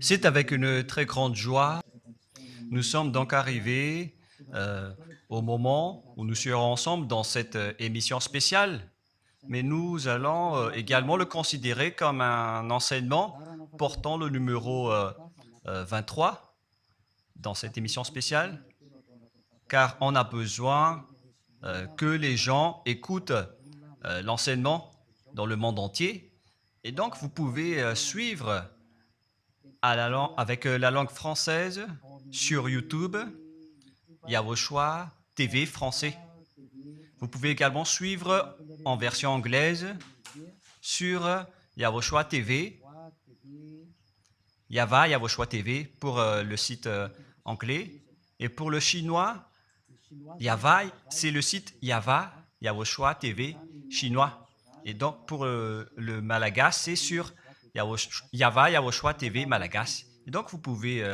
C'est avec une très grande joie. Nous sommes donc arrivés au moment où nous serons ensemble dans cette émission spéciale, mais nous allons également le considérer comme un enseignement portant le numéro 23 dans cette émission spéciale, car on a besoin que les gens écoutent l'enseignement dans le monde entier. Et donc, vous pouvez suivre avec la langue française sur YouTube, Yawoshua TV français. Vous pouvez également suivre en version anglaise sur Yawoshua TV, Yawoshua TV pour le site anglais. Et pour le chinois, c'est le site Yawoshua TV chinois. Et donc pour le malagas, c'est sur Yawoshua TV malagas. Et donc vous pouvez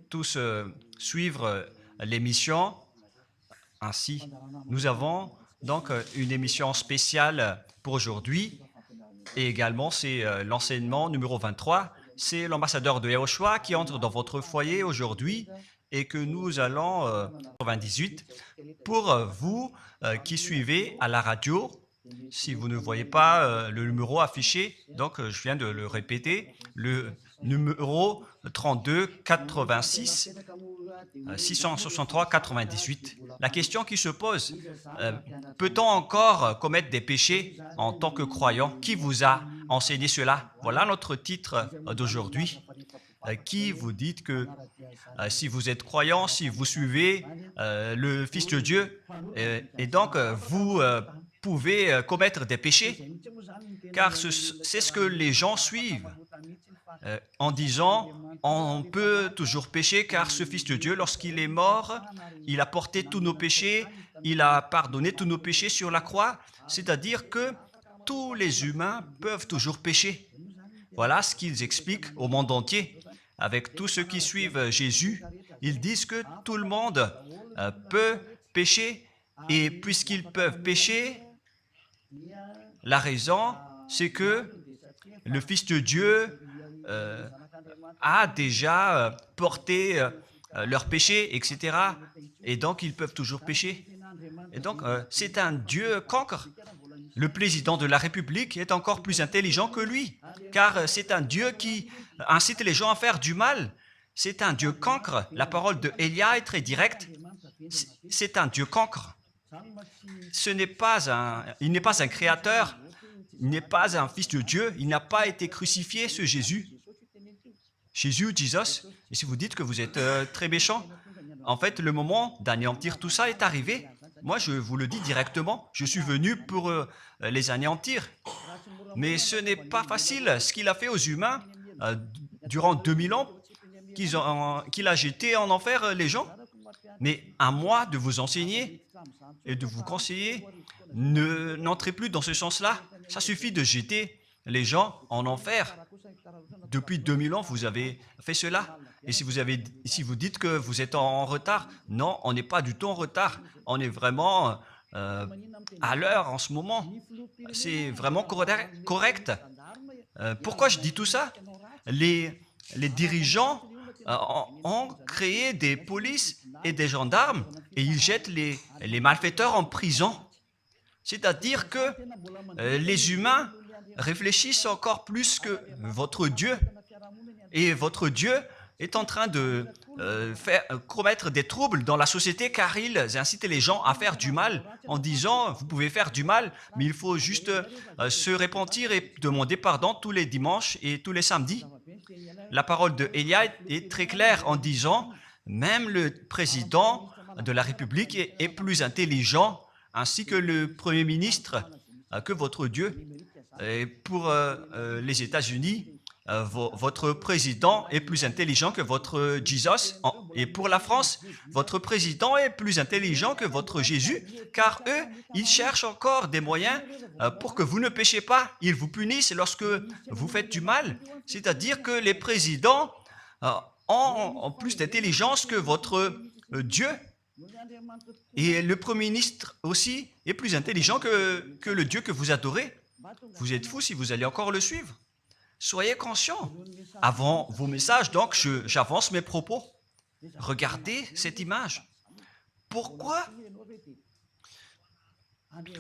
tous suivre l'émission ainsi. Nous avons donc une émission spéciale pour aujourd'hui et également c'est l'enseignement numéro 23. C'est l'ambassadeur de Yawoshua qui entre dans votre foyer aujourd'hui et que nous allons 98 pour vous qui suivez à la radio. Si vous ne voyez pas le numéro affiché, donc je viens de le répéter, le numéro 32 86 663 98. La question qui se pose, peut-on encore commettre des péchés en tant que croyant? Qui vous a enseigné cela? Voilà notre titre d'aujourd'hui. Qui vous dit que si vous êtes croyant, si vous suivez le Fils de Dieu, et donc vous pouvez commettre des péchés, car c'est ce que les gens suivent en disant on peut toujours pécher car ce Fils de Dieu, lorsqu'il est mort, il a porté tous nos péchés, il a pardonné tous nos péchés sur la croix, c'est-à-dire que tous les humains peuvent toujours pécher. Voilà ce qu'ils expliquent au monde entier. Avec tous ceux qui suivent Jésus, ils disent que tout le monde peut pécher et puisqu'ils peuvent pécher, la raison, c'est que le Fils de Dieu a déjà porté leurs péchés, etc. Et donc, ils peuvent toujours pécher. Et donc, c'est un Dieu cancre. Le président de la République est encore plus intelligent que lui, car c'est un Dieu qui incite les gens à faire du mal. C'est un Dieu cancre. La parole de Élia est très directe. C'est un Dieu cancre. Il n'est pas un créateur, il n'est pas un fils de Dieu, il n'a pas été crucifié, ce Jésus. Jesus. Et si vous dites que vous êtes très méchant, en fait, le moment d'anéantir tout ça est arrivé. Moi, je vous le dis directement, je suis venu pour les anéantir. Mais ce n'est pas facile ce qu'il a fait aux humains durant 2000 ans, qu'il a jeté en enfer les gens. Mais à moi de vous enseigner et de vous conseiller, n'entrez plus dans ce sens-là. Ça suffit de jeter les gens en enfer. Depuis 2000 ans, vous avez fait cela. Et si vous dites que vous êtes en retard, non, on n'est pas du tout en retard. On est vraiment à l'heure en ce moment. C'est vraiment correct. Pourquoi je dis tout ça? Les dirigeants ont créé des polices et des gendarmes et ils jettent les malfaiteurs en prison. C'est-à-dire que les humains réfléchissent encore plus que votre Dieu. Et votre Dieu est en train de commettre des troubles dans la société car ils incitent les gens à faire du mal en disant vous pouvez faire du mal, mais il faut juste se repentir et demander pardon tous les dimanches et tous les samedis. La parole de Élia est très claire en disant même le président de la République est plus intelligent ainsi que le Premier ministre que votre Dieu. Et pour les États-Unis, votre président est plus intelligent que votre Jesus. Et pour la France, votre président est plus intelligent que votre Jésus, car eux, ils cherchent encore des moyens pour que vous ne péchiez pas. Ils vous punissent lorsque vous faites du mal. C'est-à-dire que les présidents ont plus d'intelligence que votre Dieu. Et le Premier ministre aussi est plus intelligent que le Dieu que vous adorez. Vous êtes fous si vous allez encore le suivre. Soyez conscients. Avant vos messages, donc, j'avance mes propos. Regardez cette image. Pourquoi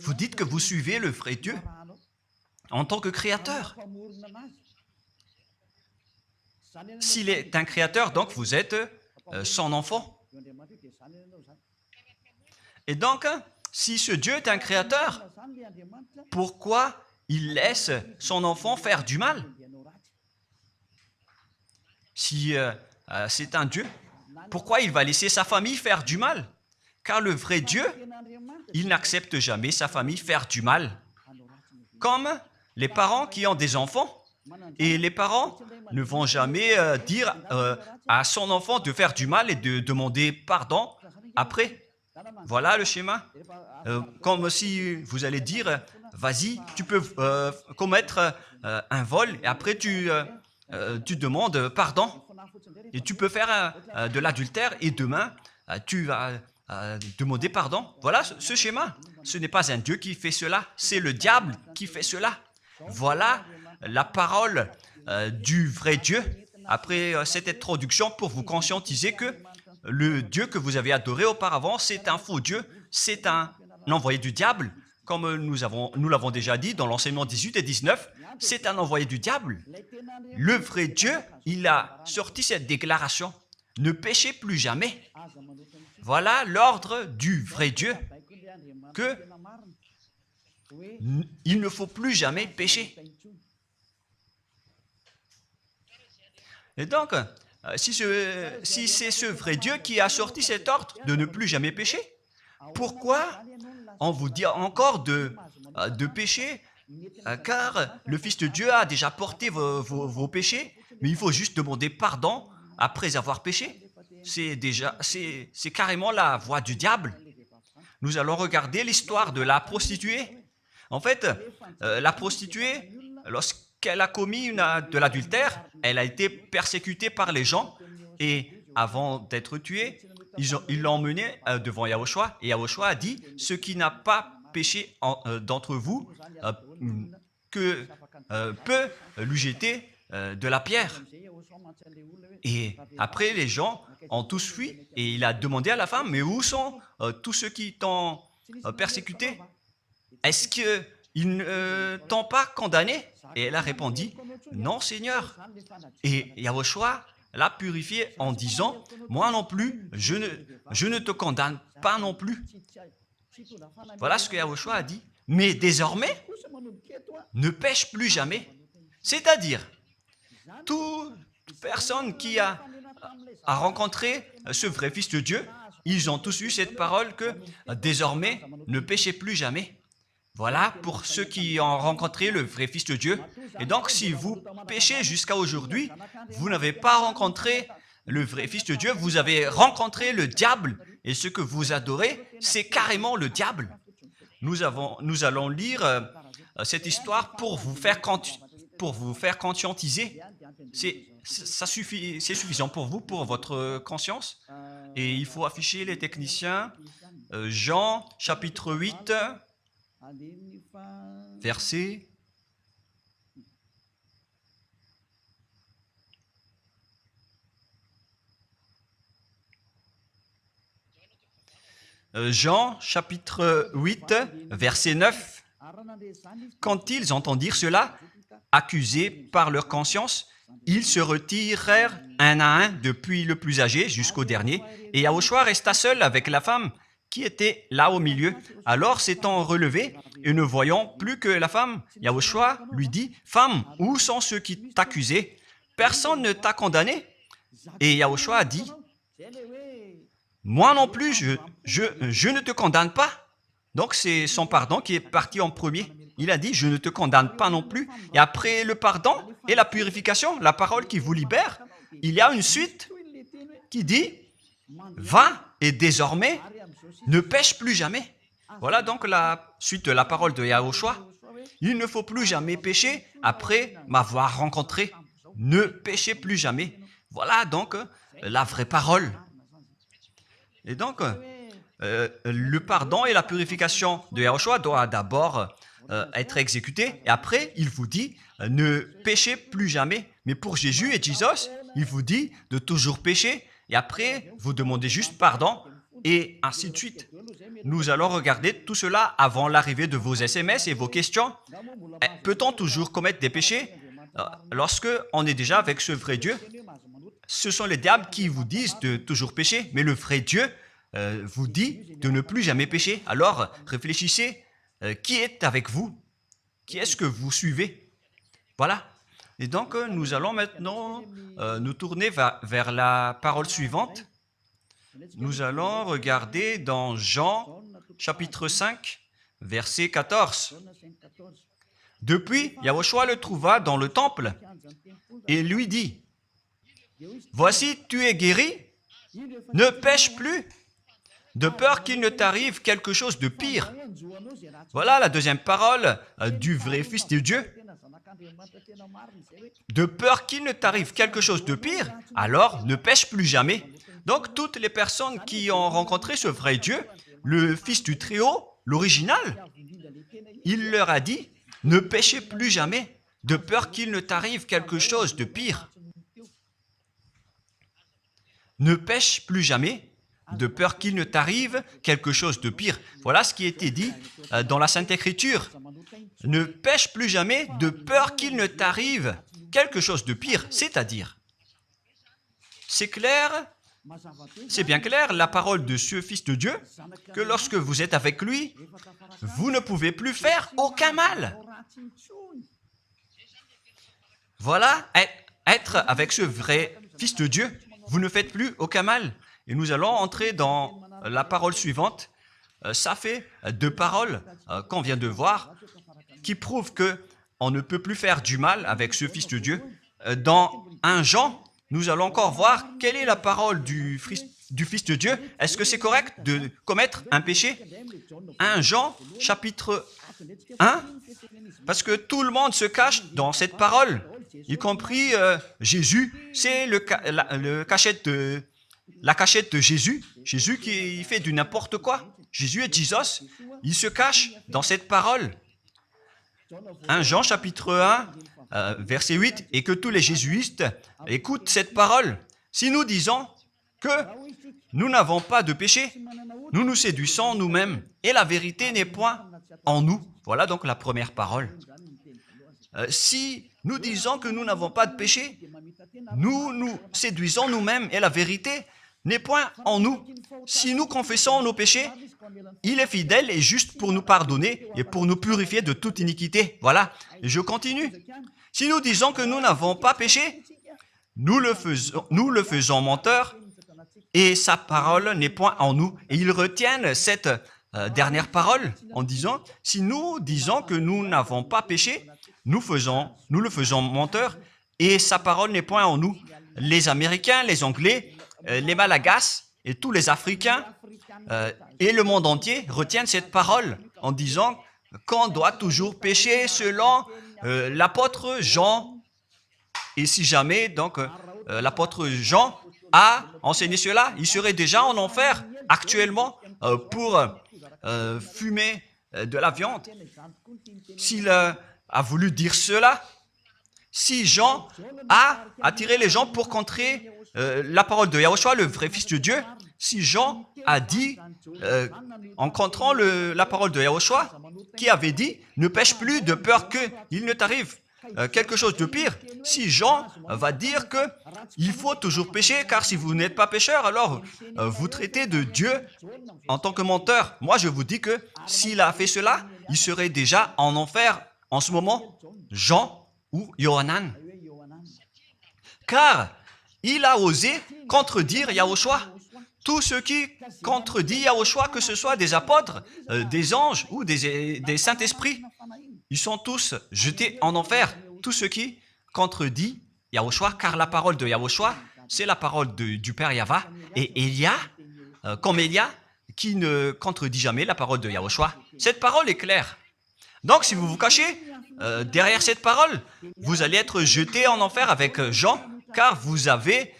vous dites que vous suivez le vrai Dieu en tant que créateur? S'il est un créateur, donc vous êtes son enfant. Et donc, si ce Dieu est un créateur, pourquoi il laisse son enfant faire du mal? Si c'est un Dieu, pourquoi il va laisser sa famille faire du mal? Car le vrai Dieu, il n'accepte jamais sa famille faire du mal. Comme les parents qui ont des enfants, et les parents ne vont jamais dire à son enfant de faire du mal et de demander pardon après. Voilà le schéma. Comme si vous allez dire, vas-y, tu peux commettre un vol et après tu demandes pardon. Et tu peux faire de l'adultère et demain, tu vas demander pardon. Voilà ce schéma. Ce n'est pas un Dieu qui fait cela, c'est le diable qui fait cela. Voilà la parole du vrai Dieu. Après cette introduction, pour vous conscientiser que le Dieu que vous avez adoré auparavant, c'est un faux Dieu, c'est un envoyé du diable. Comme nous l'avons déjà dit dans l'enseignement 18 et 19, c'est un envoyé du diable. Le vrai Dieu, il a sorti cette déclaration. Ne péchez plus jamais. Voilà l'ordre du vrai Dieu, que il ne faut plus jamais pécher. Et donc, si c'est ce vrai Dieu qui a sorti cet ordre de ne plus jamais pécher, pourquoi on vous dit encore de pécher? Car le Fils de Dieu a déjà porté vos péchés, mais il faut juste demander pardon après avoir péché. C'est carrément la voie du diable. Nous allons regarder l'histoire de la prostituée. En fait, la prostituée, lorsqu'elle a commis de l'adultère, elle a été persécutée par les gens et avant d'être tuée, ils l'ont emmenée devant Yahushua et Yahushua a dit « Ce qui n'a pas péché d'entre vous peut lui jeter de la pierre. » Et après, les gens ont tous fui et il a demandé à la femme « Mais où sont tous ceux qui t'ont persécuté? Est-ce qu'ils ne t'ont pas condamné ?» Et elle a répondu « Non, Seigneur. » Et Yahushua l'a purifié en disant « Moi non plus, je ne te condamne pas non plus. » Voilà ce que Yahushua a dit. Mais désormais, ne pêche plus jamais. C'est-à-dire, toute personne qui a rencontré ce vrai Fils de Dieu, ils ont tous eu cette parole que désormais, ne péchez plus jamais. Voilà pour ceux qui ont rencontré le vrai Fils de Dieu. Et donc, si vous péchez jusqu'à aujourd'hui, vous n'avez pas rencontré le vrai Fils de Dieu, vous avez rencontré le diable. Et ce que vous adorez, c'est carrément le diable. Nous allons lire cette histoire pour vous faire conscientiser. C'est suffisant pour vous, pour votre conscience. Et il faut afficher les techniciens. Jean, chapitre 8, verset... Jean, chapitre 8, verset 9. Quand ils entendirent cela, accusés par leur conscience, ils se retirèrent un à un, depuis le plus âgé jusqu'au dernier, et Yahushua resta seul avec la femme qui était là au milieu. Alors, s'étant relevé et ne voyant plus que la femme, Yahushua lui dit, « Femme, où sont ceux qui t'accusaient? Personne ne t'a condamné ?» Et Yahushua a dit, « Moi non plus, je ne te condamne pas. » Donc, c'est son pardon qui est parti en premier. Il a dit, « Je ne te condamne pas non plus. » Et après le pardon et la purification, la parole qui vous libère, il y a une suite qui dit, « Va et désormais, ne pêche plus jamais. » Voilà donc la suite de la parole de Yahushua. Il ne faut plus jamais pécher après m'avoir rencontré. Ne péchez plus jamais. Voilà donc la vraie parole. Et donc, le pardon et la purification de Yahushua doivent d'abord être exécuté. Et après, il vous dit, ne péchez plus jamais. Mais pour Jésus et Jesus, il vous dit de toujours pécher. Et après, vous demandez juste pardon et ainsi de suite. Nous allons regarder tout cela avant l'arrivée de vos SMS et vos questions. Peut-on toujours commettre des péchés lorsque on est déjà avec ce vrai Dieu? Ce sont les diables qui vous disent de toujours pécher, mais le vrai Dieu vous dit de ne plus jamais pécher. Alors, réfléchissez, qui est avec vous? Qui est-ce que vous suivez? Voilà. Et donc, nous allons maintenant nous tourner vers la parole suivante. Nous allons regarder dans Jean, chapitre 5, verset 14. Depuis, Yahushua le trouva dans le temple et lui dit, « Voici, tu es guéri, ne pêche plus, de peur qu'il ne t'arrive quelque chose de pire. » Voilà la deuxième parole du vrai Fils de Dieu. De peur qu'il ne t'arrive quelque chose de pire, alors ne pêche plus jamais. Donc, toutes les personnes qui ont rencontré ce vrai Dieu, le Fils du Très-Haut, l'original, il leur a dit, ne péchez plus jamais, de peur qu'il ne t'arrive quelque chose de pire. Ne pêche plus jamais, de peur qu'il ne t'arrive quelque chose de pire. Voilà ce qui a été dit dans la Sainte Écriture. Ne pêche plus jamais, de peur qu'il ne t'arrive quelque chose de pire. C'est-à-dire, c'est clair, c'est bien clair, la parole de ce Fils de Dieu, que lorsque vous êtes avec lui, vous ne pouvez plus faire aucun mal. Voilà, être avec ce vrai Fils de Dieu, vous ne faites plus aucun mal. Et nous allons entrer dans la parole suivante. Ça fait deux paroles qu'on vient de voir qui prouvent qu'on ne peut plus faire du mal avec ce Fils de Dieu. Dans 1 Jean, nous allons encore voir quelle est la parole du Fils de Dieu. Est-ce que c'est correct de commettre un péché? 1 Jean, chapitre 1, parce que tout le monde se cache dans cette parole, y compris Jésus. C'est la cachette de Jésus. Jésus qui fait du n'importe quoi. Jésus et Jesus, ils se cachent dans cette parole. 1 Jean, chapitre 1, verset 8, et que tous les jésuites écoutent cette parole. Si nous disons que nous n'avons pas de péché, nous nous séduisons nous-mêmes, et la vérité n'est point en nous. Voilà donc la première parole. Si nous disons que nous n'avons pas de péché, nous nous séduisons nous-mêmes, et la vérité n'est point en nous. Si nous confessons nos péchés, il est fidèle et juste pour nous pardonner et pour nous purifier de toute iniquité. Voilà, et je continue. Si nous disons que nous n'avons pas péché, nous le faisons menteur et sa parole n'est point en nous. Et ils retiennent cette dernière parole en disant, si nous disons que nous n'avons pas péché, nous le faisons menteur et sa parole n'est point en nous. Les Américains, les Anglais, les Malagasy et tous les Africains et le monde entier retiennent cette parole en disant qu'on doit toujours pécher selon l'apôtre Jean. Et si jamais donc l'apôtre Jean a enseigné cela, il serait déjà en enfer actuellement pour fumer de la viande. S'il a voulu dire cela, si Jean a attiré les gens pour contrer la parole de Yahushua, le vrai Fils de Dieu, si Jean a dit, en contrant la parole de Yahushua, qui avait dit, ne pêche plus de peur qu'il ne t'arrive quelque chose de pire, si Jean va dire qu'il faut toujours pécher, car si vous n'êtes pas pécheur, alors vous traitez de Dieu en tant que menteur. Moi, je vous dis que s'il a fait cela, il serait déjà en enfer en ce moment, Jean ou Yohanan. Car il a osé contredire Yahushua. Tout ce qui contredit Yahushua, que ce soit des apôtres, des anges ou des saints-esprits, ils sont tous jetés en enfer. Tout ce qui contredit Yahushua, car la parole de Yahushua, c'est la parole du Père Yahva. Et Élia, comme Élia, qui ne contredit jamais la parole de Yahushua. Cette parole est claire. Donc, si vous vous cachez derrière cette parole, vous allez être jeté en enfer avec Jean, car vous avez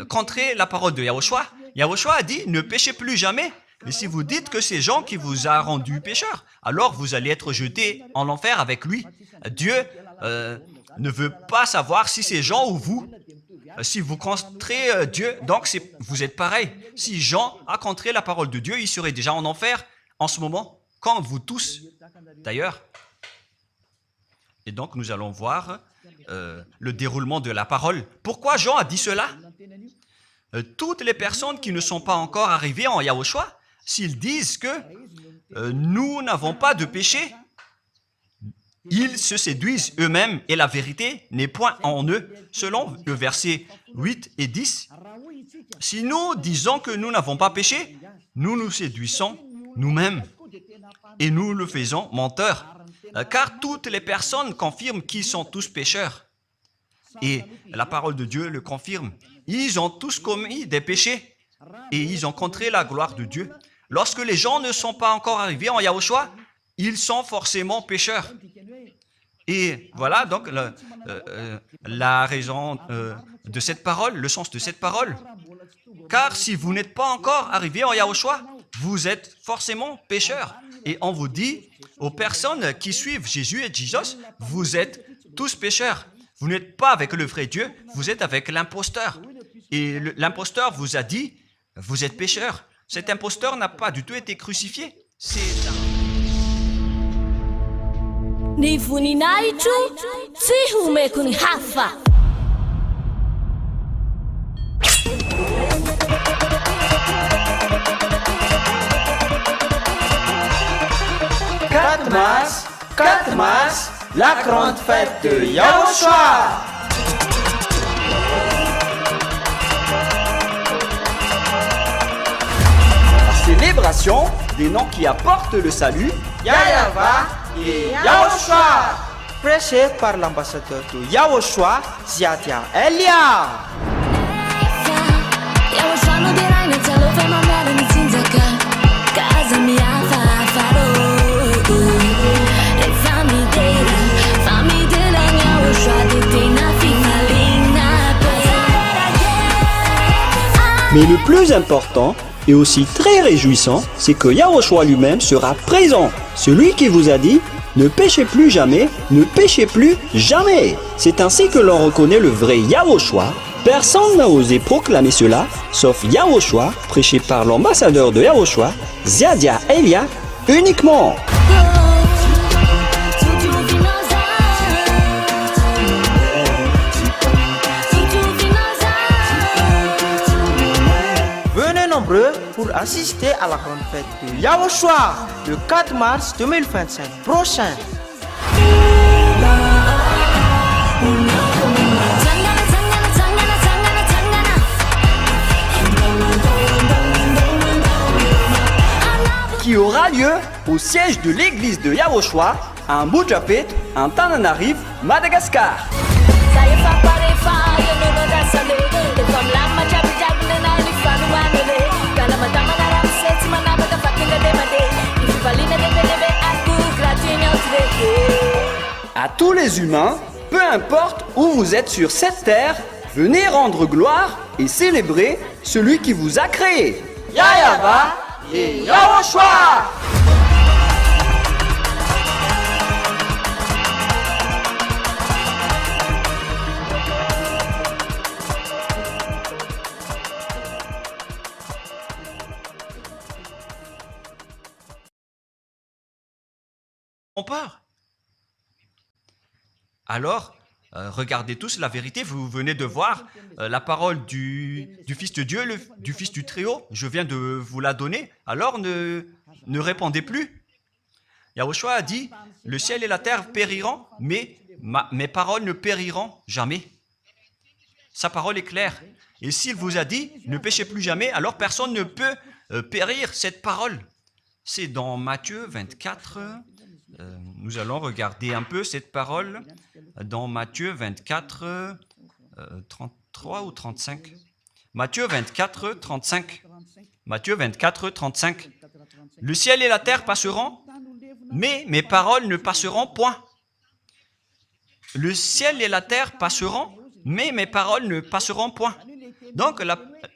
contré la parole de Yahushua. Yahushua a dit, ne péchez plus jamais, Et si vous dites que c'est Jean qui vous a rendu pécheur, alors vous allez être jeté en enfer avec lui. Dieu ne veut pas savoir si c'est Jean ou vous. Si vous contrez Dieu, donc vous êtes pareil. Si Jean a contré la parole de Dieu, il serait déjà en enfer en ce moment, comme vous tous d'ailleurs. Et donc nous allons voir le déroulement de la parole. Pourquoi Jean a dit cela? Toutes les personnes qui ne sont pas encore arrivées en Yahushua, s'ils disent que nous n'avons pas de péché, ils se séduisent eux-mêmes et la vérité n'est point en eux. Selon le verset 8 et 10, si nous disons que nous n'avons pas péché, nous nous séduisons nous-mêmes et nous le faisons menteur. Car toutes les personnes confirment qu'ils sont tous pécheurs. Et la parole de Dieu le confirme. Ils ont tous commis des péchés et ils ont contré la gloire de Dieu. Lorsque les gens ne sont pas encore arrivés en Yahushua, ils sont forcément pécheurs. Et voilà donc la raison de cette parole, le sens de cette parole. Car si vous n'êtes pas encore arrivé en Yahushua, vous êtes forcément pécheurs. Et on vous dit aux personnes qui suivent Jésus et Jesus, vous êtes tous pécheurs. Vous n'êtes pas avec le vrai Dieu, vous êtes avec l'imposteur. Et l'imposteur vous a dit, vous êtes pécheurs. Cet imposteur n'a pas du tout été crucifié. C'est un... Ni voninahitro tsy homeko ny hafa. Quatre mars, la grande fête de Yahushua. La célébration des noms qui apportent le salut, Yahava et Yahushua. Prêché par l'ambassadeur de Yahushua, Ziadia Elia. Yahushua no dirai na talofa mamela ni tinzaka. Kaza miafa faro. Mais le plus important et aussi très réjouissant, c'est que Yahushua lui-même sera présent. Celui qui vous a dit « Ne péchez plus jamais, ne péchez plus jamais ». C'est ainsi que l'on reconnaît le vrai Yahushua. Personne n'a osé proclamer cela, sauf Yahushua, prêché par l'ambassadeur de Yahushua, Ziadia Elia, uniquement. Pour assister à la grande fête de Yahushua le 4 mars 2025 prochain. Qui aura lieu au siège de l'église de Yahushua à Mbujapet, en Tananarive, Madagascar. À tous les humains, peu importe où vous êtes sur cette terre, venez rendre gloire et célébrer celui qui vous a créé. Yahava et Yahushua. On part. Alors, regardez tous la vérité, vous venez de voir la parole du Fils de Dieu, du Fils du Très-Haut, je viens de vous la donner, alors ne répondez plus. Yahushua a dit, le ciel et la terre périront, mais mes paroles ne périront jamais. Sa parole est claire. Et s'il vous a dit, ne péchez plus jamais, alors personne ne peut périr cette parole. C'est dans Matthieu 24... nous allons regarder un peu cette parole dans Matthieu 24, 33 ou 35. Matthieu 24, 35. Matthieu 24, 35. Le ciel et la terre passeront, mais mes paroles ne passeront point. Le ciel et la terre passeront, mais mes paroles ne passeront point. Donc,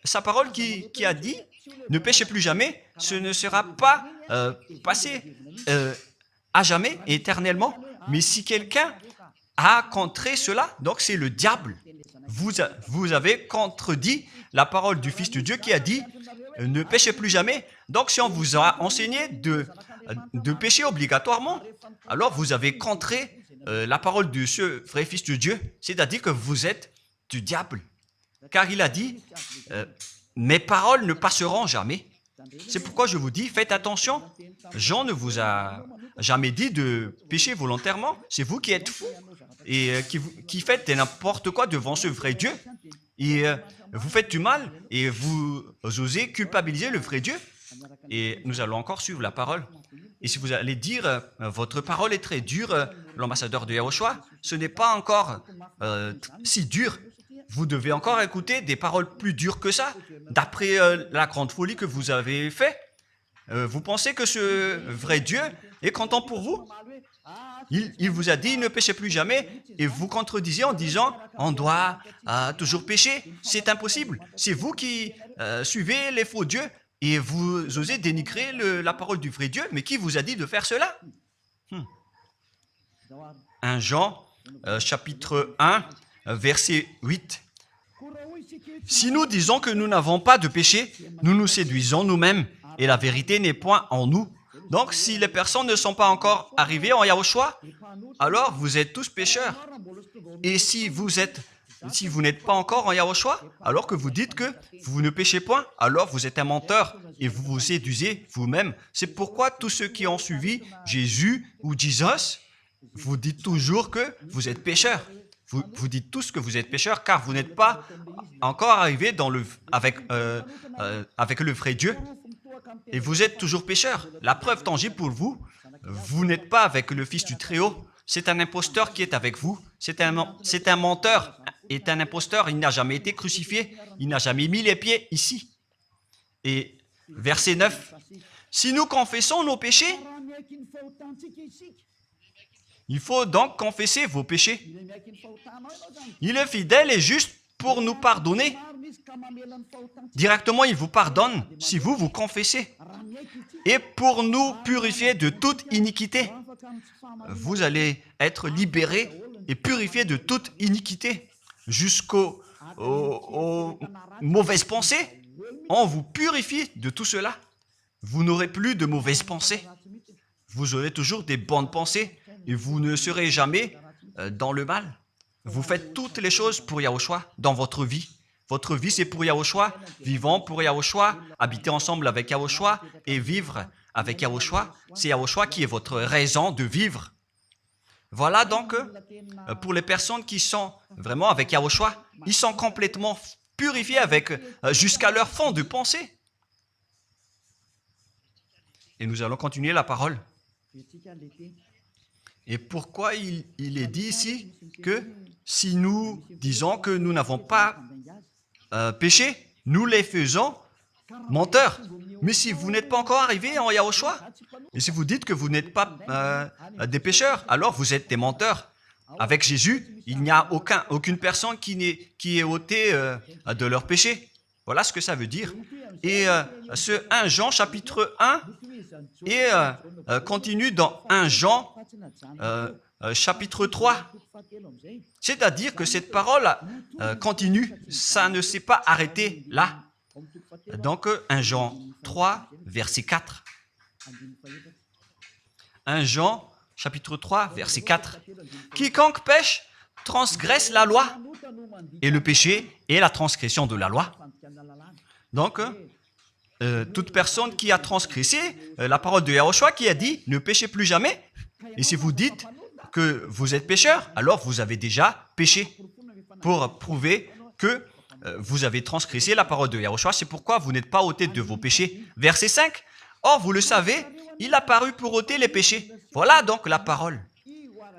sa parole qui a dit ne péchez plus jamais, ce ne sera pas passé à jamais, éternellement. Mais si quelqu'un a contré cela, donc c'est le diable. Vous avez contredit la parole du Fils de Dieu qui a dit « Ne péchez plus jamais ». Donc si on vous a enseigné de pécher obligatoirement, alors vous avez contré la parole de ce vrai Fils de Dieu, c'est-à-dire que vous êtes du diable. Car il a dit « Mes paroles ne passeront jamais ». C'est pourquoi je vous dis, faites attention. Jean ne vous a jamais dit de pécher volontairement. C'est vous qui êtes fous et qui faites n'importe quoi devant ce vrai Dieu. Et vous faites du mal et vous osez culpabiliser le vrai Dieu. Et nous allons encore suivre la parole. Et si vous allez dire, votre parole est très dure, l'ambassadeur de Yahushua, ce n'est pas encore si dur. Vous devez encore écouter des paroles plus dures que ça, d'après la grande folie que vous avez fait. Vous pensez que ce vrai Dieu est content pour vous? Il vous a dit, ne péchez plus jamais, et vous contredisez en disant, on doit toujours pécher. C'est impossible. C'est vous qui suivez les faux dieux, et vous osez dénigrer la parole du vrai Dieu. Mais qui vous a dit de faire cela? 1 Jean, chapitre 1, verset 8. Si nous disons que nous n'avons pas de péché, nous nous séduisons nous-mêmes et la vérité n'est point en nous. Donc, si les personnes ne sont pas encore arrivées en Yahushua, alors vous êtes tous pécheurs. Et si vous n'êtes pas encore en Yahushua, alors que vous dites que vous ne péchez point, alors vous êtes un menteur et vous vous séduisez vous-même. C'est pourquoi tous ceux qui ont suivi Jésus ou Jesus, vous dites toujours que vous êtes pécheurs. Vous dites tous que vous êtes pécheurs car vous n'êtes pas encore arrivés avec le vrai Dieu. Et vous êtes toujours pécheurs. La preuve tangible pour vous, vous n'êtes pas avec le Fils du Très-Haut. C'est un imposteur qui est avec vous. C'est un menteur. C'est un imposteur. Il n'a jamais été crucifié. Il n'a jamais mis les pieds ici. Et verset 9. Si nous confessons nos péchés, il faut donc confesser vos péchés. Il est fidèle et juste pour nous pardonner. Directement, il vous pardonne si vous confessez. Et pour nous purifier de toute iniquité. Vous allez être libérés et purifiés de toute iniquité. Jusqu'aux mauvaises pensées. On vous purifie de tout cela. Vous n'aurez plus de mauvaises pensées. Vous aurez toujours des bonnes pensées. Et vous ne serez jamais dans le mal. Vous faites toutes les choses pour Yahushua dans votre vie. Votre vie, c'est pour Yahushua. Vivons pour Yahushua. Habiter ensemble avec Yahushua et vivre avec Yahushua. C'est Yahushua qui est votre raison de vivre. Voilà donc, pour les personnes qui sont vraiment avec Yahushua, ils sont complètement purifiés jusqu'à leur fond de pensée. Et nous allons continuer la parole. Et pourquoi il est dit ici que si nous disons que nous n'avons pas péché, nous les faisons menteurs. Mais si vous n'êtes pas encore arrivé en Yahushua, et si vous dites que vous n'êtes pas des pécheurs, alors vous êtes des menteurs. Avec Jésus, il n'y a aucune personne qui est ôtée de leur péché. Voilà ce que ça veut dire. Et ce 1 Jean chapitre 1 et continue dans 1 Jean chapitre 3. C'est-à-dire que cette parole continue, ça ne s'est pas arrêté là. Donc 1 Jean 3, verset 4. 1 Jean chapitre 3, verset 4. Quiconque pêche transgresse la loi, et le péché est la transgression de la loi. Donc, toute personne qui a transgressé la parole de Yahushua qui a dit « Ne péchez plus jamais ». Et si vous dites que vous êtes pécheur, alors vous avez déjà péché pour prouver que vous avez transgressé la parole de Yahushua. C'est pourquoi vous n'êtes pas ôté de vos péchés. Verset 5. Or, vous le savez, il a paru pour ôter les péchés. Voilà donc la parole.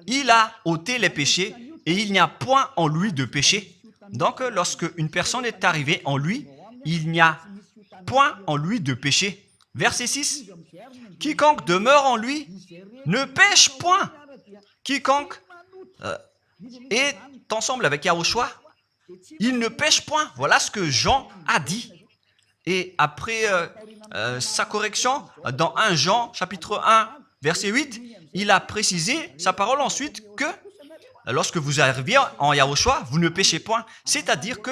Il a ôté les péchés et il n'y a point en lui de péché. Donc, lorsque une personne est arrivée en lui, il n'y a point en lui de péché. Verset 6. Quiconque demeure en lui ne pêche point. Quiconque est ensemble avec Yahushua, il ne pêche point. Voilà ce que Jean a dit. Et après sa correction, dans 1 Jean, chapitre 1, verset 8, il a précisé sa parole ensuite que lorsque vous arrivez en Yahushua, vous ne péchez point. C'est-à-dire que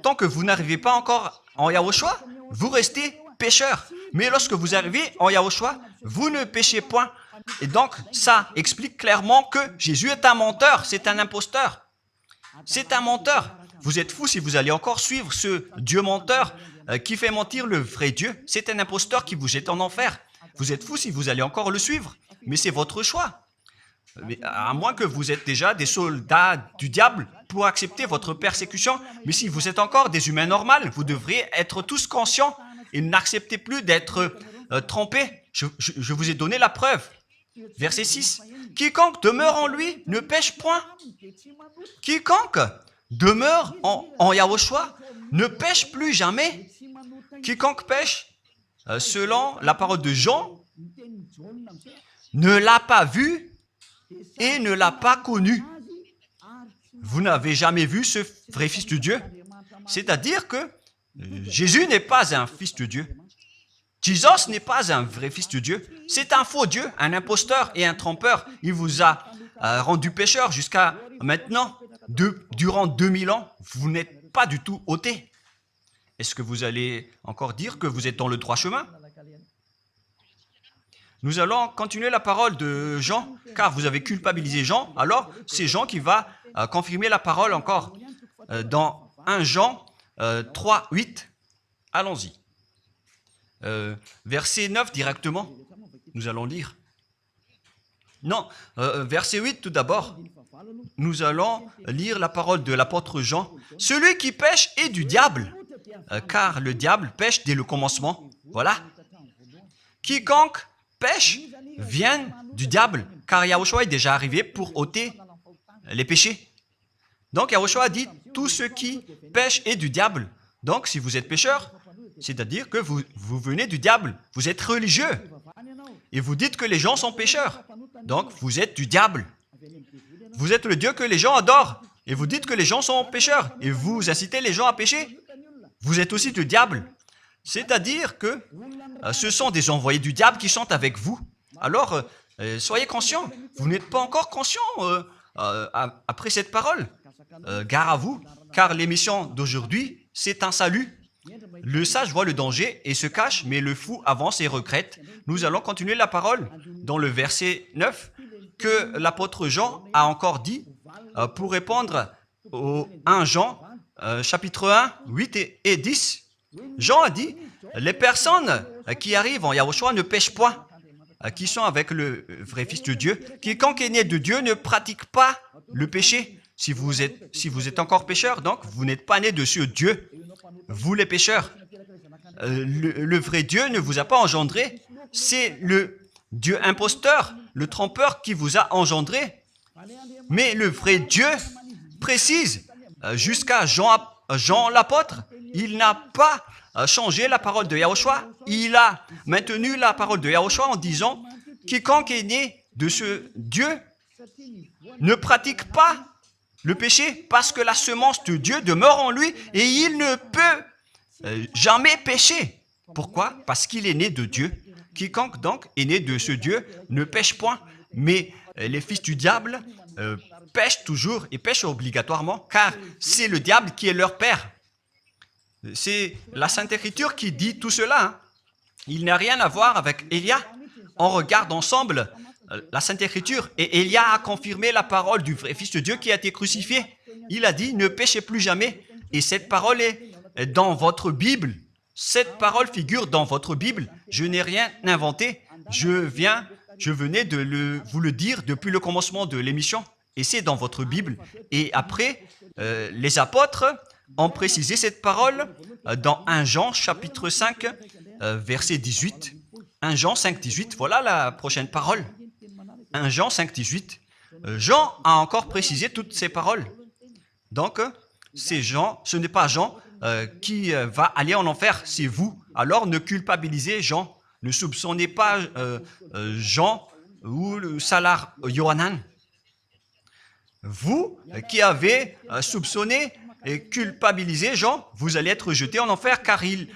tant que vous n'arrivez pas encore en Yahushua, vous restez pécheur. Mais lorsque vous arrivez en Yahushua, vous ne péchez point. Et donc, ça explique clairement que Jésus est un menteur, c'est un imposteur. C'est un menteur. Vous êtes fous si vous allez encore suivre ce Dieu menteur qui fait mentir le vrai Dieu. C'est un imposteur qui vous jette en enfer. Vous êtes fous si vous allez encore le suivre. Mais c'est votre choix. Mais à moins que vous êtes déjà des soldats du diable pour accepter votre persécution. Mais si vous êtes encore des humains normaux, vous devriez être tous conscients et n'acceptez plus d'être trompés. Je vous ai donné la preuve. Verset 6. Quiconque demeure en lui ne pêche point. Quiconque demeure en Yahushua ne pêche plus jamais. Quiconque pêche, selon la parole de Jean, ne l'a pas vu et ne l'a pas connu. Vous n'avez jamais vu ce vrai Fils de Dieu. C'est-à-dire que Jésus n'est pas un Fils de Dieu. Jésus n'est pas un vrai Fils de Dieu. C'est un faux Dieu, un imposteur et un trompeur. Il vous a rendu pécheur jusqu'à maintenant. Durant 2000 ans, vous n'êtes pas du tout ôté. Est-ce que vous allez encore dire que vous êtes dans le droit chemin? Nous allons continuer la parole de Jean, car vous avez culpabilisé Jean. Alors, c'est Jean qui va confirmer la parole encore. Dans 1 Jean 3, 8, allons-y. Verset 9 directement, nous allons lire. Non, verset 8 tout d'abord. Nous allons lire la parole de l'apôtre Jean. Celui qui pêche est du diable, car le diable pêche dès le commencement. Voilà. Quiconque pêche vient du diable, car Yahushua est déjà arrivé pour ôter les péchés. Donc Yahushua dit, tout ce qui pêche est du diable. Donc si vous êtes pécheur, c'est-à-dire que vous venez du diable, vous êtes religieux, et vous dites que les gens sont pécheurs. Donc vous êtes du diable. Vous êtes le Dieu que les gens adorent, et vous dites que les gens sont pécheurs, et vous incitez les gens à pécher. Vous êtes aussi du diable. C'est-à-dire que ce sont des envoyés du diable qui sont avec vous. Alors, soyez conscients. Vous n'êtes pas encore conscients après cette parole. Gare à vous, car l'émission d'aujourd'hui, c'est un salut. Le sage voit le danger et se cache, mais le fou avance et regrette. Nous allons continuer la parole dans le verset 9 que l'apôtre Jean a encore dit pour répondre au 1 Jean, chapitre 1, 8 et 10. Jean a dit, les personnes qui arrivent en Yahushua ne pêchent point, qui sont avec le vrai Fils de Dieu. Quiconque est né de Dieu ne pratique pas le péché. Si vous êtes encore pécheur, donc vous n'êtes pas né de ce Dieu. Vous les pécheurs. Le vrai Dieu ne vous a pas engendré. C'est le Dieu imposteur, le trompeur qui vous a engendré. Mais le vrai Dieu précise, jusqu'à Jean l'apôtre, il n'a pas changé la parole de Yahushua. Il a maintenu la parole de Yahushua en disant, quiconque est né de ce Dieu ne pratique pas le péché parce que la semence de Dieu demeure en lui et il ne peut jamais pécher. Pourquoi? Parce qu'il est né de Dieu. Quiconque donc est né de ce Dieu ne pêche point. Mais les fils du diable pêchent toujours et pêchent obligatoirement car c'est le diable qui est leur père. C'est la Sainte Écriture qui dit tout cela. Hein. Il n'a rien à voir avec Élia. On regarde ensemble la Sainte Écriture et Élia a confirmé la parole du vrai Fils de Dieu qui a été crucifié. Il a dit, ne péchez plus jamais. Et cette parole est dans votre Bible. Cette parole figure dans votre Bible. Je n'ai rien inventé. Je venais de vous le dire depuis le commencement de l'émission. Et c'est dans votre Bible. Et après, les apôtres ont précisé cette parole dans 1 Jean, chapitre 5, verset 18. 1 Jean 5, 18. Voilà la prochaine parole. 1 Jean 5, 18. Jean a encore précisé toutes ces paroles. Donc, c'est Jean, ce n'est pas Jean qui va aller en enfer, c'est vous. Alors, ne culpabilisez Jean. Ne soupçonnez pas Jean ou le Salar Yohanan. Vous qui avez soupçonné culpabiliser Jean, vous allez être jeté en enfer, car il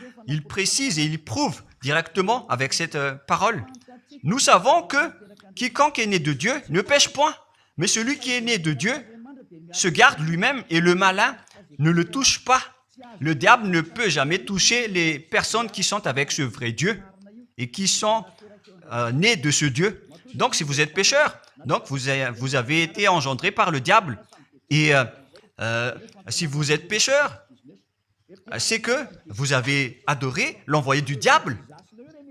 précise et il prouve directement avec cette parole. Nous savons que quiconque est né de Dieu ne pêche point, mais celui qui est né de Dieu se garde lui-même et le malin ne le touche pas. Le diable ne peut jamais toucher les personnes qui sont avec ce vrai Dieu et qui sont nés de ce Dieu. Donc, si vous êtes pécheur, donc vous avez été engendré par le diable. Et si vous êtes pécheur, c'est que vous avez adoré l'envoyé du diable.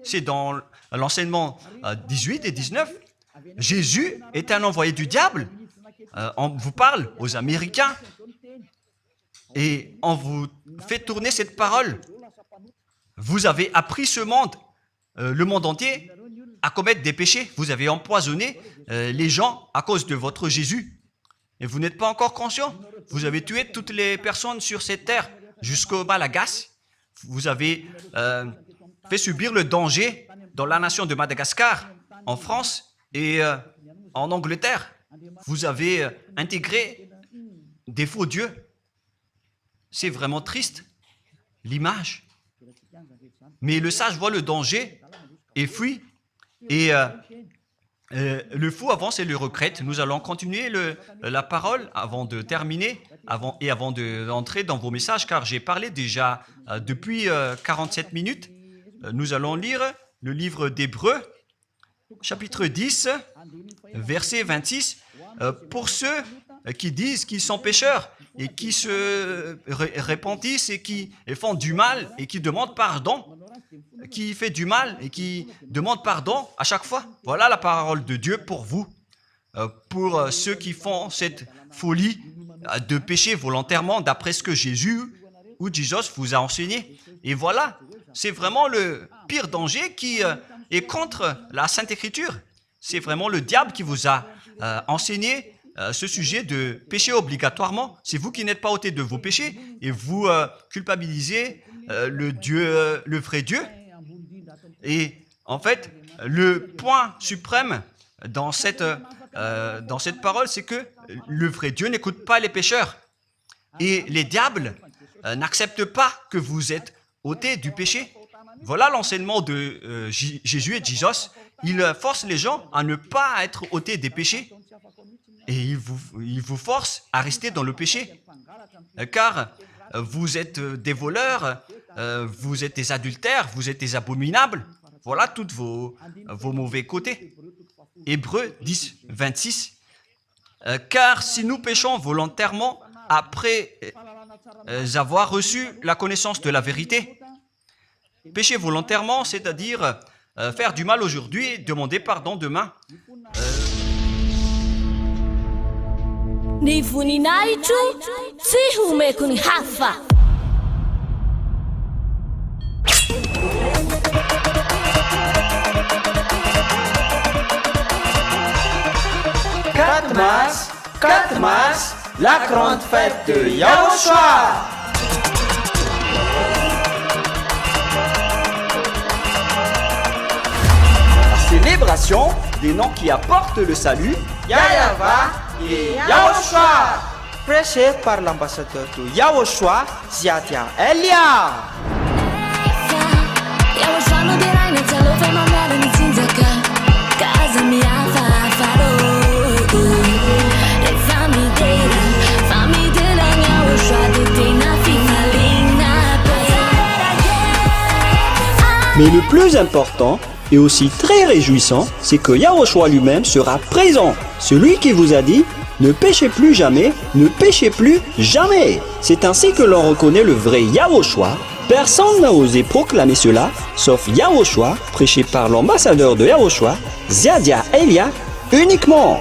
C'est dans l'enseignement 18 et 19. Jésus est un envoyé du diable. On vous parle aux Américains et on vous fait tourner cette parole. Vous avez appris ce monde, le monde entier, à commettre des péchés. Vous avez empoisonné les gens à cause de votre Jésus. Et vous n'êtes pas encore conscient. Vous avez tué toutes les personnes sur cette terre jusqu'au Malagasy. Vous avez fait subir le danger dans la nation de Madagascar, en France et en Angleterre. Vous avez intégré des faux dieux. C'est vraiment triste, l'image. Mais le sage voit le danger et fuit. Et le fou avance et le regrette. Nous allons continuer la parole avant de terminer, avant d'entrer dans vos messages, car j'ai parlé déjà depuis 47 minutes. Nous allons lire le livre d'Hébreux, chapitre 10, verset 26. Pour ceux qui disent qu'ils sont pécheurs et qui se repentissent et qui font du mal et qui demandent pardon, qui fait du mal et qui demande pardon à chaque fois. Voilà la parole de Dieu pour vous, pour ceux qui font cette folie de pécher volontairement d'après ce que Jésus ou Jesus vous a enseigné. Et voilà, c'est vraiment le pire danger qui est contre la Sainte Écriture. C'est vraiment le diable qui vous a enseigné ce sujet de péché obligatoirement. C'est vous qui n'êtes pas ôté de vos péchés et vous culpabilisez le vrai Dieu. Et en fait, le point suprême dans cette parole, c'est que le vrai Dieu n'écoute pas les pécheurs. Et les diables n'acceptent pas que vous êtes ôtés du péché. Voilà l'enseignement de Jésus et Jesus. Il force les gens à ne pas être ôtés des péchés. Et il vous force à rester dans le péché. Car vous êtes des voleurs, vous êtes des adultères, vous êtes des abominables. Voilà tous vos mauvais côtés. Hébreux 10, 26. Car si nous péchons volontairement après avoir reçu la connaissance de la vérité, pécher volontairement, c'est-à-dire faire du mal aujourd'hui et demander pardon demain. Ni voninahitro tsy homeko ny hafa. « 4 mars, la grande fête de Yahushua. La célébration des noms qui apportent le salut, Yahweh et Yahushua. Prêché par l'ambassadeur de Yahushua, Ziadia Elia. Yahushua no dirai na telo fe mamela ni tinzaka. Casa mi afafaro. mais le plus important et aussi très réjouissant, c'est que Yahushua lui-même sera présent. Celui qui vous a dit « Ne péchez plus jamais, ne péchez plus jamais ». C'est ainsi que l'on reconnaît le vrai Yahushua. Personne n'a osé proclamer cela, sauf Yahushua, prêché par l'ambassadeur de Yahushua, Ziadia Elia, uniquement.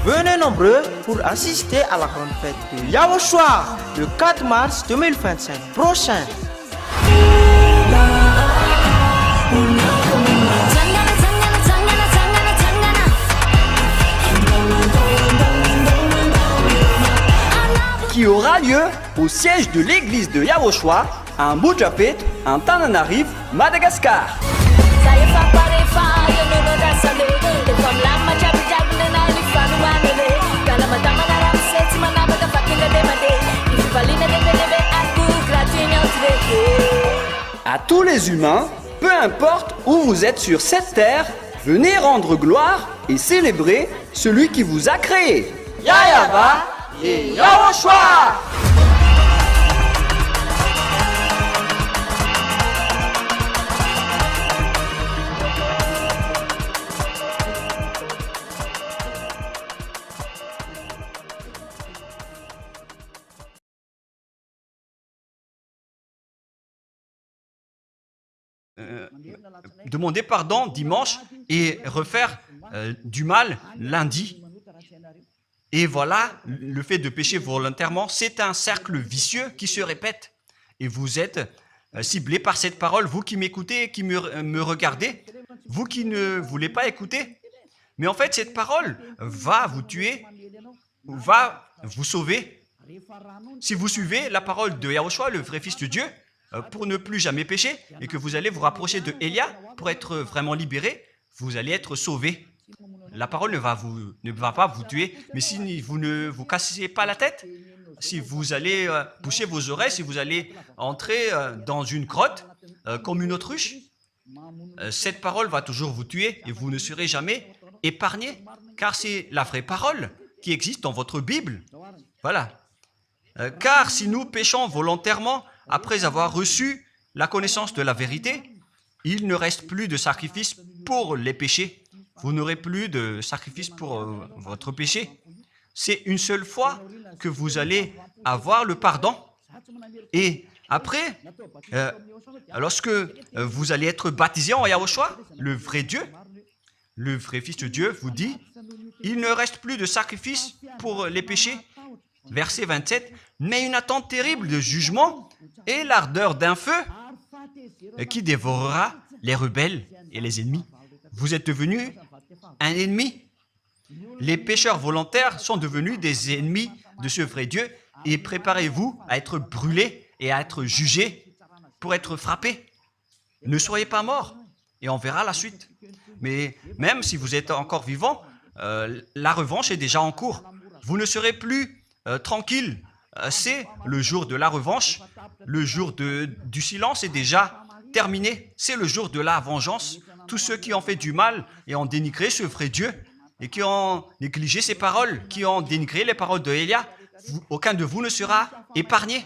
Venez nombreux pour assister à la grande fête de Yahushua le 4 mars 2025 prochain. Qui aura lieu au siège de l'église de Yahushua à Mbujapet, en Tananarive, Madagascar. sale. E comme la macha bija bulena ni fanu manele. Kala mata manara seti mana bata fakinga demande. If valina de belebe aku gratunya utreke. À tous les humains, peu importe où vous êtes sur cette terre, venez rendre gloire et célébrer celui qui vous a créé. Yayaba et Yahushua. Demander pardon dimanche et refaire du mal lundi. Et voilà, le fait de pécher volontairement, c'est un cercle vicieux qui se répète. Et vous êtes ciblé par cette parole, vous qui m'écoutez, qui me regardez, vous qui ne voulez pas écouter. Mais en fait, cette parole va vous tuer, va vous sauver. Si vous suivez la parole de Yahushua, le vrai Fils de Dieu, pour ne plus jamais pécher, et que vous allez vous rapprocher de Elia pour être vraiment libéré, vous allez être sauvé. La parole ne va pas vous tuer, mais si vous ne vous cassez pas la tête, si vous allez boucher vos oreilles, si vous allez entrer dans une grotte comme une autruche, cette parole va toujours vous tuer et vous ne serez jamais épargné, car c'est la vraie parole qui existe dans votre Bible. Voilà. Car si nous péchons volontairement après avoir reçu la connaissance de la vérité, il ne reste plus de sacrifice pour les péchés. Vous n'aurez plus de sacrifice pour votre péché. C'est une seule fois que vous allez avoir le pardon. Et après, lorsque vous allez être baptisé en Yahushua, le vrai Dieu, le vrai Fils de Dieu vous dit, il ne reste plus de sacrifice pour les péchés. Verset 27, mais une attente terrible de jugement et l'ardeur d'un feu qui dévorera les rebelles et les ennemis. Vous êtes devenu un ennemi. Les pécheurs volontaires sont devenus des ennemis de ce vrai Dieu et préparez-vous à être brûlés et à être jugés pour être frappés. Ne soyez pas morts et on verra la suite. Mais même si vous êtes encore vivant, la revanche est déjà en cours. Vous ne serez plus tranquille. C'est le jour de la revanche. Le jour du silence est déjà terminé. C'est le jour de la vengeance. Tous ceux qui ont fait du mal et ont dénigré ce vrai Dieu et qui ont négligé ses paroles, qui ont dénigré les paroles de Elia, aucun de vous ne sera épargné.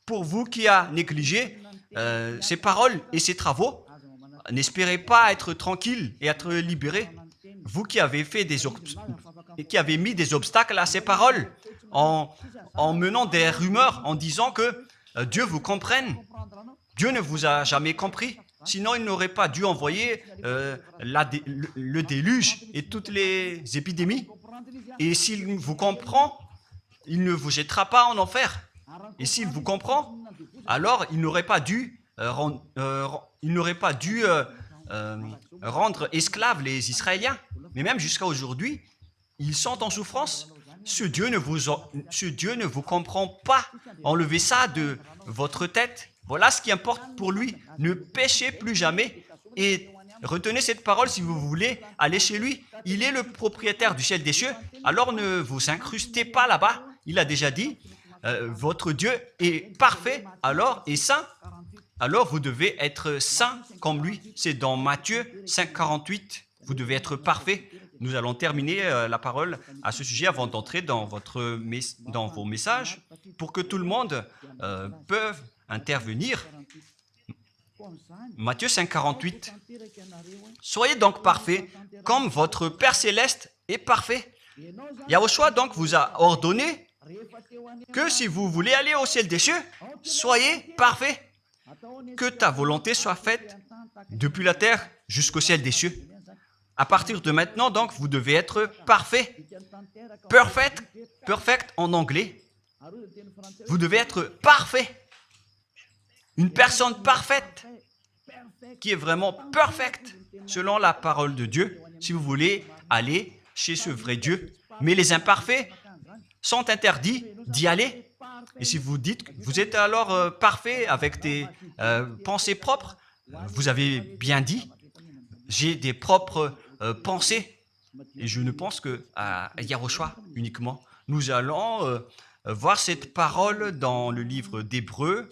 Pour vous qui avez négligé ses paroles et ses travaux, n'espérez pas être tranquille et être libéré. Vous qui avez mis des obstacles à ces paroles en menant des rumeurs, en disant que Dieu vous comprenne. Dieu ne vous a jamais compris. Sinon, il n'aurait pas dû envoyer le déluge et toutes les épidémies. Et s'il vous comprend, il ne vous jettera pas en enfer. Et s'il vous comprend, alors il n'aurait pas dû rendre esclaves les Israéliens. Mais même jusqu'à aujourd'hui, ils sont en souffrance. Ce Dieu ne vous comprend pas. Enlevez ça de votre tête. Voilà ce qui importe pour lui. Ne péchez plus jamais et retenez cette parole si vous voulez aller chez lui. Il est le propriétaire du ciel des cieux. Alors ne vous incrustez pas là-bas. Il a déjà dit, votre Dieu est parfait alors et saint. Alors vous devez être saint comme lui. C'est dans Matthieu 5,48. Vous devez être parfait. Nous allons terminer la parole à ce sujet avant d'entrer dans vos messages pour que tout le monde peut intervenir. Matthieu 5,48. Soyez donc parfaits comme votre Père Céleste est parfait. Yahushua donc vous a ordonné que si vous voulez aller au ciel des cieux, soyez parfaits. Que ta volonté soit faite depuis la terre jusqu'au ciel des cieux. À partir de maintenant, donc, vous devez être parfait. Perfect en anglais. Vous devez être parfait. Une personne parfaite qui est vraiment perfecte selon la parole de Dieu si vous voulez aller chez ce vrai Dieu. Mais les imparfaits sont interdits d'y aller. Et si vous dites que vous êtes alors parfait avec des pensées propres, vous avez bien dit. j'ai des propres pensées et je ne pense qu'à Yahushua uniquement. Nous allons voir cette parole dans le livre d'Hébreux.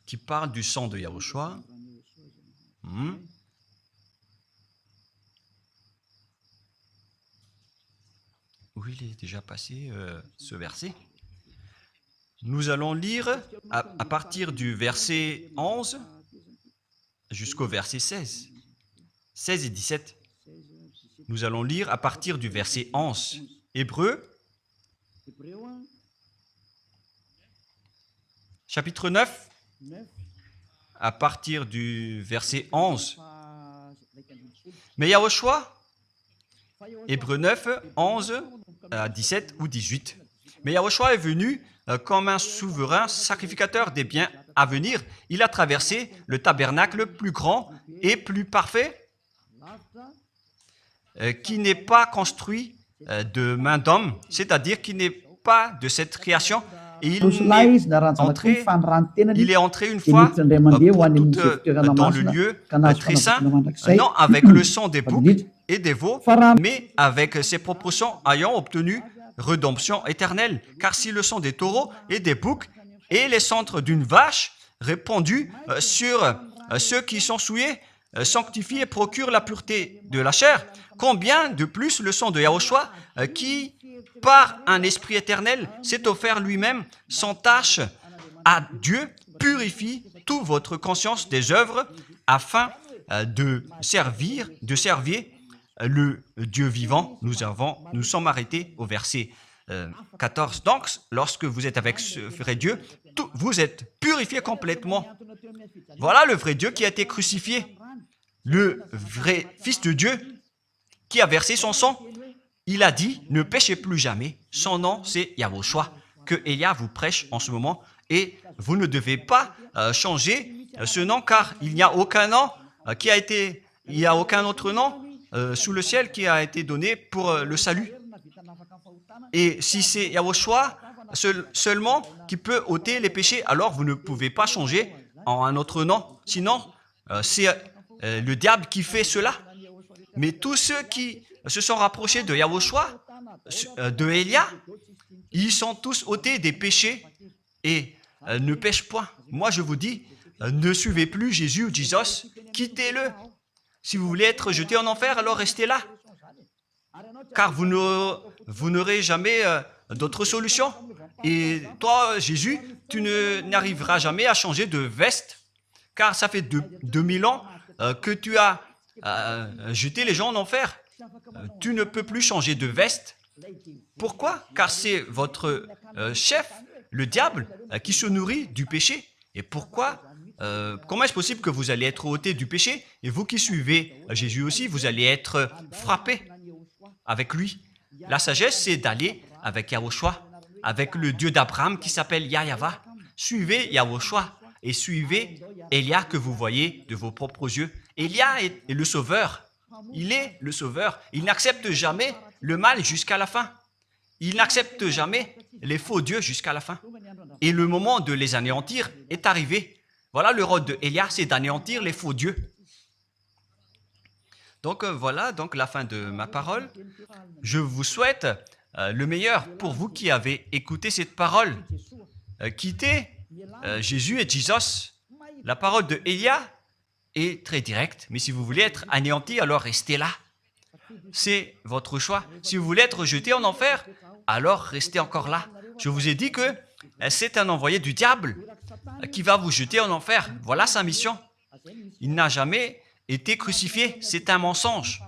Qui parle du sang de Yahushua. Où il est déjà passé ce verset. Nous allons lire à partir du verset 11 jusqu'au verset 16. 16 et 17. Nous allons lire à partir du verset 11. Hébreux, chapitre 9, à partir du verset 11. Mais Yahushua, Hébreux 9, 11 à 17 ou 18. Mais Yahushua est venu comme un souverain sacrificateur des biens à venir. Il a traversé le tabernacle plus grand et plus parfait, qui n'est pas construit de main d'homme, c'est-à-dire qui n'est pas de cette création. Et il est entré une fois pour toutes dans le lieu très saint, non avec le sang des boucs et des veaux, mais avec ses propres sangs ayant obtenu rédemption éternelle. Car si le sang des taureaux et des boucs et les cendres d'une vache répandus sur ceux qui sont souillés sanctifient et procurent la pureté de la chair, combien de plus le sang de Yahushua qui, par un esprit éternel, s'est offert lui-même sans tâche à Dieu, purifie toute votre conscience des œuvres afin de servir le Dieu vivant. Nous sommes arrêtés au verset 14. Donc, lorsque vous êtes avec ce vrai Dieu, vous êtes purifiés complètement. Voilà le vrai Dieu qui a été crucifié, le vrai Fils de Dieu qui a versé son sang. Il a dit, ne péchez plus jamais. Son nom, c'est Yahushua, que Elia vous prêche en ce moment. Et vous ne devez pas changer ce nom, car il n'y a aucun nom il n'y a aucun autre nom sous le ciel qui a été donné pour le salut. Et si c'est Yahushua seulement qui peut ôter les péchés, alors vous ne pouvez pas changer en un autre nom. Sinon, c'est le diable qui fait cela. Mais tous ceux qui se sont rapprochés de Yahushua, de Elia, ils sont tous ôtés des péchés et ne pêchent point. Moi, je vous dis, ne suivez plus Jésus ou Jesus, quittez-le. Si vous voulez être jeté en enfer, alors restez là. Car vous n'aurez jamais d'autre solution. Et toi, Jésus, tu n'arriveras jamais à changer de veste, car ça fait 2000 ans que tu as jeté les gens en enfer. Tu ne peux plus changer de veste. Pourquoi? Car c'est votre chef, le diable, qui se nourrit du péché. Et pourquoi? Comment est-ce possible que vous allez être ôté du péché? Et vous qui suivez Jésus aussi, vous allez être frappé avec lui. La sagesse, c'est d'aller avec Yahushua, avec le Dieu d'Abraham qui s'appelle Yahweh. Suivez Yahushua et suivez Elia que vous voyez de vos propres yeux. Elia est le sauveur. Il est le sauveur. Il n'accepte jamais le mal jusqu'à la fin. Il n'accepte jamais les faux dieux jusqu'à la fin. Et le moment de les anéantir est arrivé. Voilà le rôle de Elia, c'est d'anéantir les faux dieux. Donc voilà donc la fin de ma parole. Je vous souhaite le meilleur pour vous qui avez écouté cette parole. Quittez Jésus et Jesus. La parole de Elia est très directe, mais si vous voulez être anéanti, alors restez là. C'est votre choix. Si vous voulez être jeté en enfer, alors restez encore là. Je vous ai dit que c'est un envoyé du diable qui va vous jeter en enfer. Voilà sa mission. Il n'a jamais été crucifié. C'est un mensonge.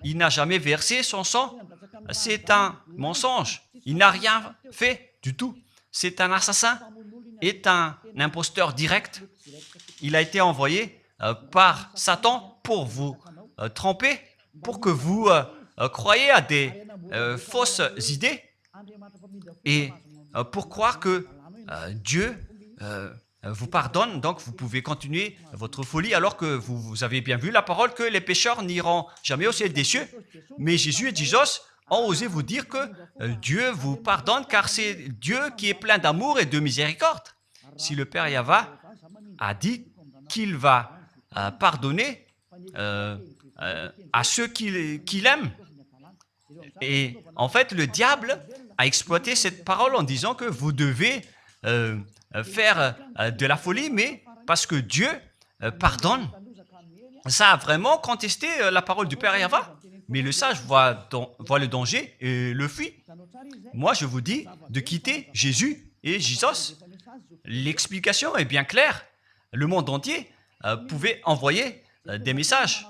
Il n'a jamais versé son sang. C'est un mensonge. Il n'a rien fait du tout. C'est un assassin, est un imposteur direct. Il a été envoyé par Satan pour vous tromper, pour que vous croyiez à des fausses idées et pour croire que Dieu vous pardonne, donc vous pouvez continuer votre folie alors que vous avez bien vu la parole que les pécheurs n'iront jamais au ciel des cieux. Mais Jésus et Jesus ont osé vous dire que Dieu vous pardonne car c'est Dieu qui est plein d'amour et de miséricorde. Si le Père Yahva a dit qu'il va pardonner à ceux qu'il aime. Et en fait, le diable a exploité cette parole en disant que vous devez faire de la folie, mais parce que Dieu pardonne. Ça a vraiment contesté la parole du Père Yahva. Mais le sage voit le danger et le fuit. Moi, je vous dis de quitter Jésus et Jésus. L'explication est bien claire. Le monde entier pouvait envoyer des messages.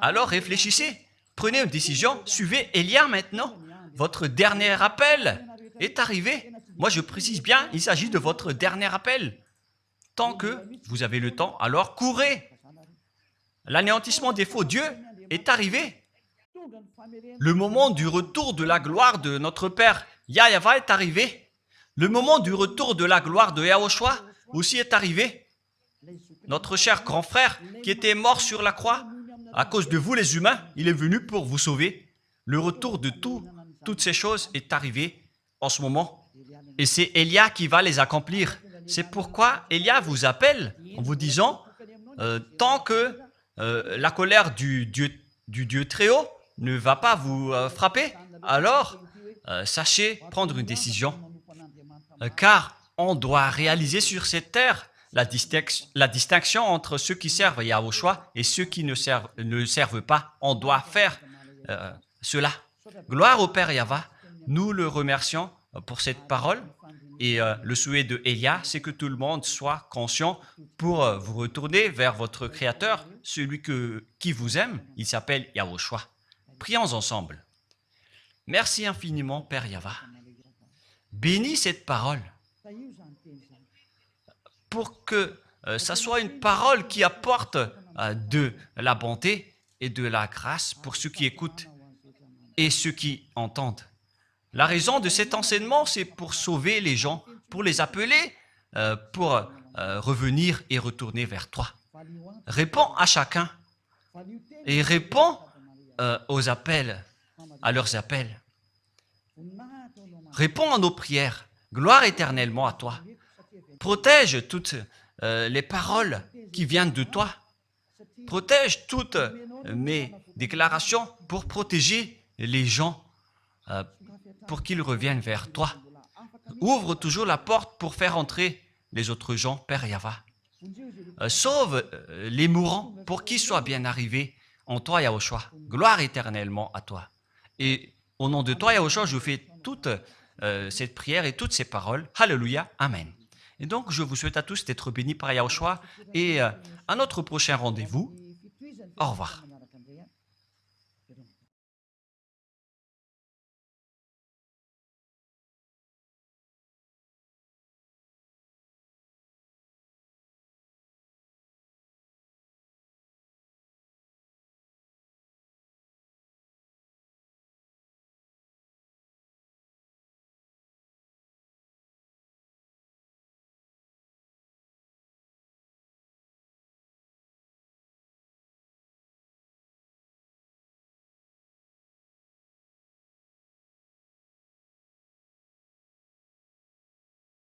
Alors réfléchissez, prenez une décision, suivez Élia maintenant. Votre dernier appel est arrivé. Moi, je précise bien, il s'agit de votre dernier appel. Tant que vous avez le temps, alors courez. L'anéantissement des faux dieux est arrivé. Le moment du retour de la gloire de notre Père Yahva est arrivé. Le moment du retour de la gloire de Yahushua aussi est arrivé. Notre cher grand frère qui était mort sur la croix, à cause de vous les humains, il est venu pour vous sauver. Le retour de toutes ces choses est arrivé en ce moment. Et c'est Élia qui va les accomplir. C'est pourquoi Élia vous appelle en vous disant, tant que la colère du Dieu très haut ne va pas vous frapper, alors sachez prendre une décision. Car on doit réaliser sur cette terre la distinction entre ceux qui servent Yahushua et ceux qui ne servent pas. On doit faire cela. Gloire au Père Yahva. Nous le remercions pour cette parole. Et le souhait de Élia, c'est que tout le monde soit conscient pour vous retourner vers votre Créateur, celui qui vous aime. Il s'appelle Yahushua. Prions ensemble. Merci infiniment, Père Yahva. Bénis cette parole pour que ça soit une parole qui apporte de la bonté et de la grâce pour ceux qui écoutent et ceux qui entendent. La raison de cet enseignement, c'est pour sauver les gens, pour les appeler, pour revenir et retourner vers toi. Réponds à chacun et réponds aux appels, à leurs appels. Réponds à nos prières. Gloire éternellement à toi. Protège toutes les paroles qui viennent de toi. Protège toutes mes déclarations pour protéger les gens, pour qu'ils reviennent vers toi. Ouvre toujours la porte pour faire entrer les autres gens, Père Yahva. Sauve les mourants pour qu'ils soient bien arrivés en toi, Yahushua. Gloire éternellement à toi. Et au nom de toi, Yahushua, je fais toute cette prière et toutes ces paroles. Alléluia. Amen. Et donc, je vous souhaite à tous d'être bénis par Yahushua et à notre prochain rendez-vous. Au revoir.